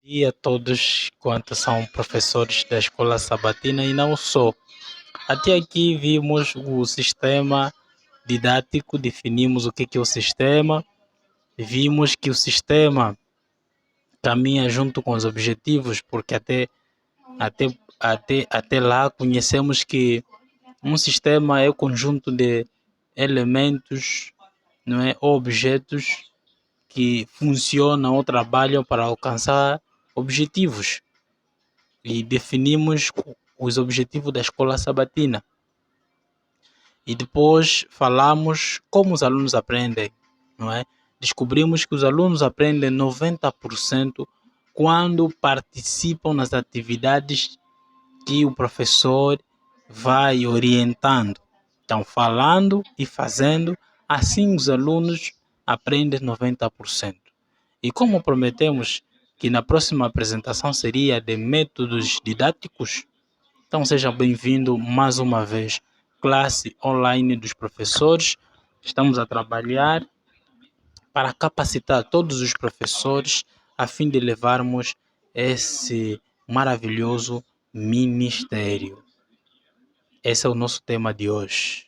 E a todos quanto são professores da escola sabatina e não só. Até aqui vimos o sistema didático, definimos o que é o sistema, vimos que o sistema caminha junto com os objetivos, porque até, até lá conhecemos que um sistema é o conjunto de elementos, não é, objetos que funcionam ou trabalham para alcançar objetivos. E definimos os objetivos da escola sabatina. E depois falamos como os alunos aprendem, não é? Descobrimos que os alunos aprendem 90% quando participam nas atividades que o professor vai orientando. Então, falando e fazendo, assim os alunos aprendem 90%. E como prometemos que na próxima apresentação seria de métodos didáticos, então seja bem-vindo mais uma vez. Classe online dos professores. Estamos a trabalhar para capacitar todos os professores a fim de levarmos esse maravilhoso ministério. Esse é o nosso tema de hoje.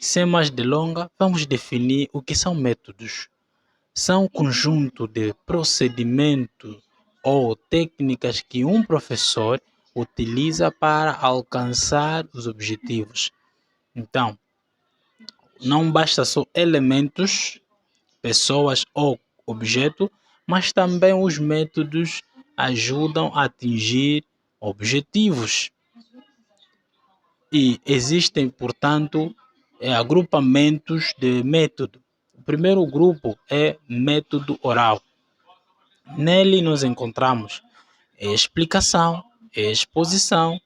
Sem mais delongas, vamos definir o que são métodos. São um conjunto de procedimentos ou técnicas que um professor utiliza para alcançar os objetivos. Então, não basta só elementos, pessoas ou objeto, mas também os métodos ajudam a atingir objetivos. E existem, portanto, agrupamentos de método. O primeiro grupo é método oral. Nele nós encontramos explicação, exposição,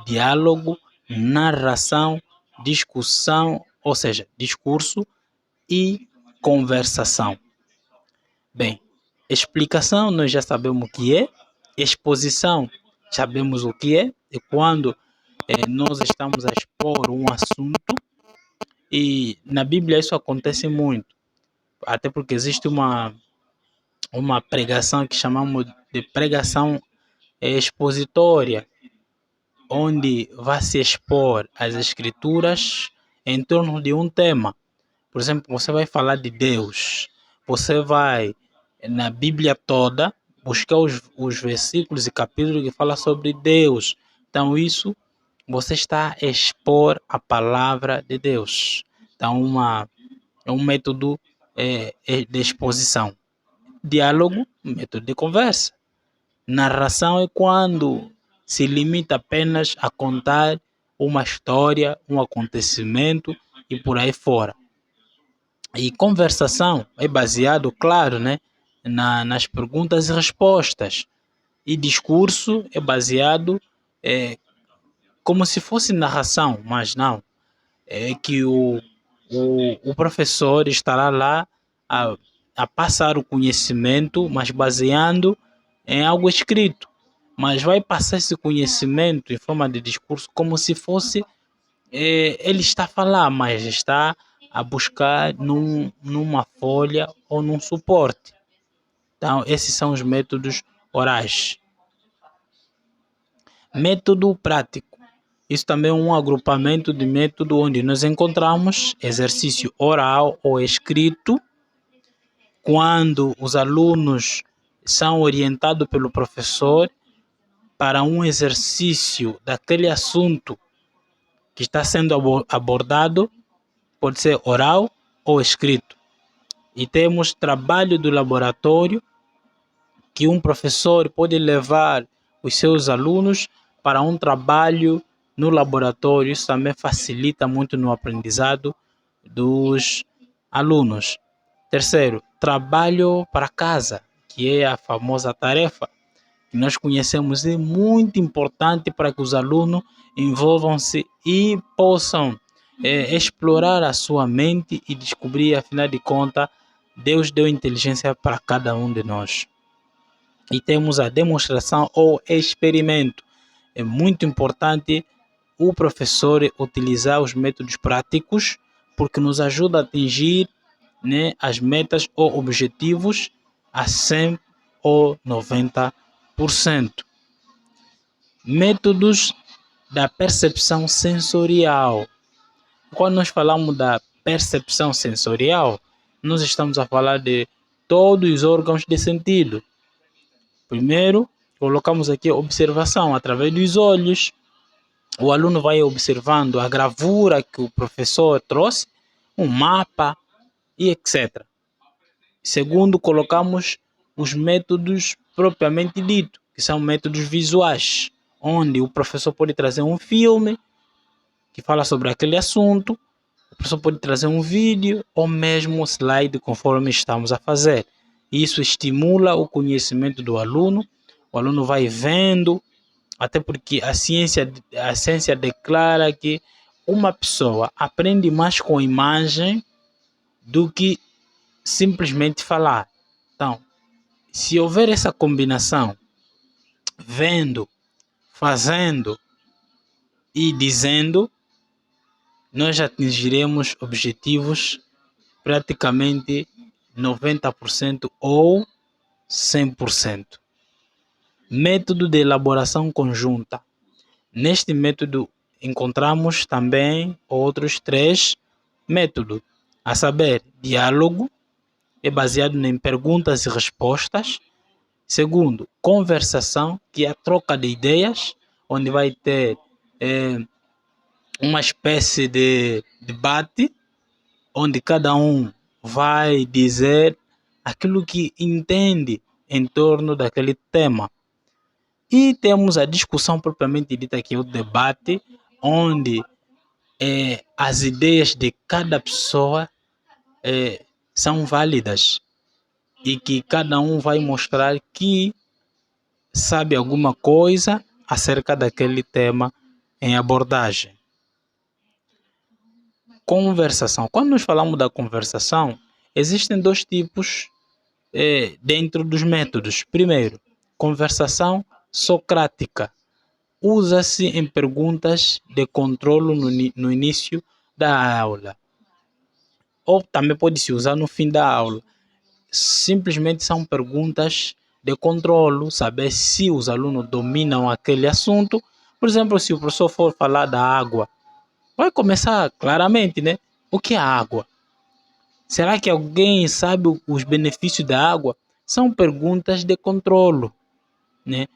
diálogo, narração, discussão, ou seja, discurso e conversação. Bem, explicação nós já sabemos o que é, exposição sabemos o que é quando nós estamos a expor um assunto e na Bíblia isso acontece muito, até porque existe uma pregação que chamamos de pregação expositória, onde vai se expor as escrituras em torno de um tema. Por exemplo, você vai falar de Deus, você vai na Bíblia toda buscar os versículos e capítulos que falam sobre Deus. Então isso você está a expor a palavra de Deus. Então é um método de exposição. Diálogo, método de conversa. Narração é quando se limita apenas a contar uma história, um acontecimento e por aí fora. E conversação é baseado, claro, né, nas perguntas e respostas. E discurso é baseado como se fosse narração, mas não. É que o professor estará lá a, a passar o conhecimento, mas baseando em algo escrito. Mas vai passar esse conhecimento em forma de discurso como se fosse ele está a falar, mas está a buscar numa folha ou num suporte. Então, esses são os métodos orais. Método prático. Isso também é um agrupamento de método onde nós encontramos exercício oral ou escrito, quando os alunos são orientados pelo professor para um exercício daquele assunto que está sendo abordado, pode ser oral ou escrito. E temos trabalho do laboratório, que um professor pode levar os seus alunos para um trabalho no laboratório. Isso também facilita muito no aprendizado dos alunos. Terceiro, trabalho para casa, que é a famosa tarefa que nós conhecemos, é muito importante para que os alunos envolvam-se e possam explorar a sua mente e descobrir, afinal de contas, Deus deu inteligência para cada um de nós. E temos a demonstração ou experimento. É muito importante o professor utilizar os métodos práticos, porque nos ajuda a atingir, né, as metas ou objetivos a 100 ou 90%. Métodos da percepção sensorial. Quando nós falamos da percepção sensorial, nós estamos a falar de todos os órgãos de sentido. Primeiro, colocamos aqui a observação através dos olhos. O aluno vai observando a gravura que o professor trouxe, um mapa e etc. Segundo, colocamos os métodos propriamente dito, que são métodos visuais, onde o professor pode trazer um filme que fala sobre aquele assunto, o professor pode trazer um vídeo ou mesmo um slide conforme estamos a fazer. Isso estimula o conhecimento do aluno, o aluno vai vendo, até porque a ciência declara que uma pessoa aprende mais com imagem do que simplesmente falar. Então, se houver essa combinação, vendo, fazendo e dizendo, nós atingiremos objetivos praticamente 90% ou 100%. Método de elaboração conjunta. Neste método encontramos também outros 3 métodos, a saber, diálogo, é baseado em perguntas e respostas. Segundo, conversação, que é a troca de ideias, onde vai ter uma espécie de debate, onde cada um vai dizer aquilo que entende em torno daquele tema. E temos a discussão propriamente dita, que é o debate, onde as ideias de cada pessoa são válidas e que cada um vai mostrar que sabe alguma coisa acerca daquele tema em abordagem. Conversação. Quando nós falamos da conversação, existem 2 tipos dentro dos métodos. Primeiro, conversação socrática. Usa-se em perguntas de controlo no início da aula. Ou também pode se usar no fim da aula. Simplesmente são perguntas de controlo, saber se os alunos dominam aquele assunto. Por exemplo, se o professor for falar da água, vai começar claramente, né? O que é a água? Será que alguém sabe os benefícios da água? São perguntas de controlo, né?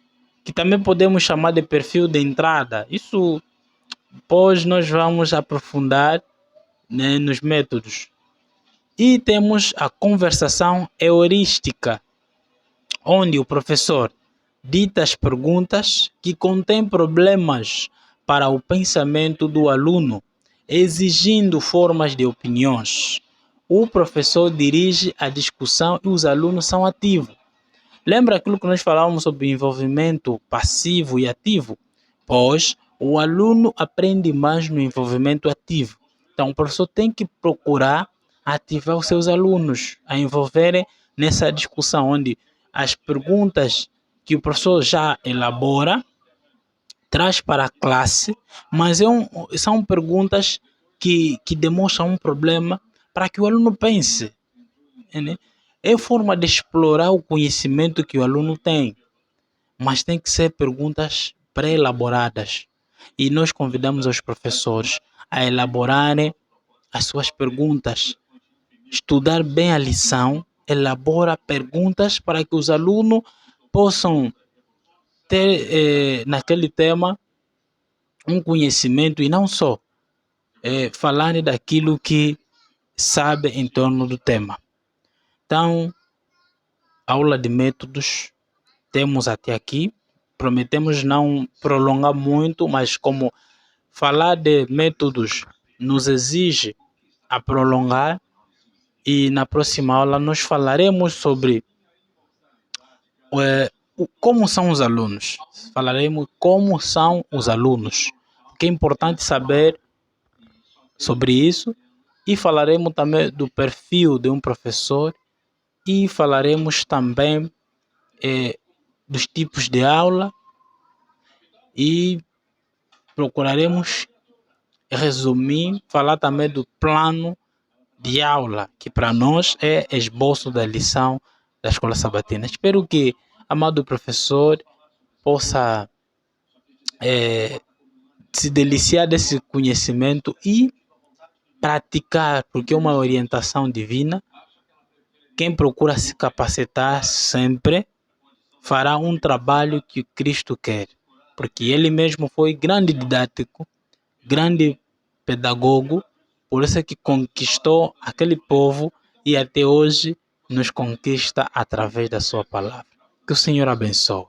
Que também podemos chamar de perfil de entrada. Isso, depois nós vamos aprofundar, né, nos métodos. E temos a conversação heurística, onde o professor dita as perguntas que contêm problemas para o pensamento do aluno, exigindo formas de opiniões. O professor dirige a discussão e os alunos são ativos. Lembra aquilo que nós falávamos sobre envolvimento passivo e ativo? Pois o aluno aprende mais no envolvimento ativo. Então, o professor tem que procurar ativar os seus alunos a envolverem nessa discussão, onde as perguntas que o professor já elabora traz para a classe, mas são perguntas que demonstram um problema para que o aluno pense, né? É forma de explorar o conhecimento que o aluno tem, mas tem que ser perguntas pré-elaboradas. E nós convidamos os professores a elaborarem as suas perguntas, estudar bem a lição, elabora perguntas para que os alunos possam ter naquele tema um conhecimento e não só falarem daquilo que sabe em torno do tema. Então, aula de métodos temos até aqui. Prometemos não prolongar muito, mas como falar de métodos nos exige a prolongar, e na próxima aula nós falaremos sobre como são os alunos. Falaremos como são os alunos, porque é importante saber sobre isso, e falaremos também do perfil de um professor, e falaremos também dos tipos de aula, e procuraremos resumir, falar também do plano de aula, que para nós é esboço da lição da Escola Sabatina. Espero que, amado professor, possa se deliciar desse conhecimento e praticar, porque é uma orientação divina. Quem procura se capacitar sempre fará um trabalho que Cristo quer, porque ele mesmo foi grande didático, grande pedagogo, por isso é que conquistou aquele povo e até hoje nos conquista através da sua palavra. Que o Senhor abençoe.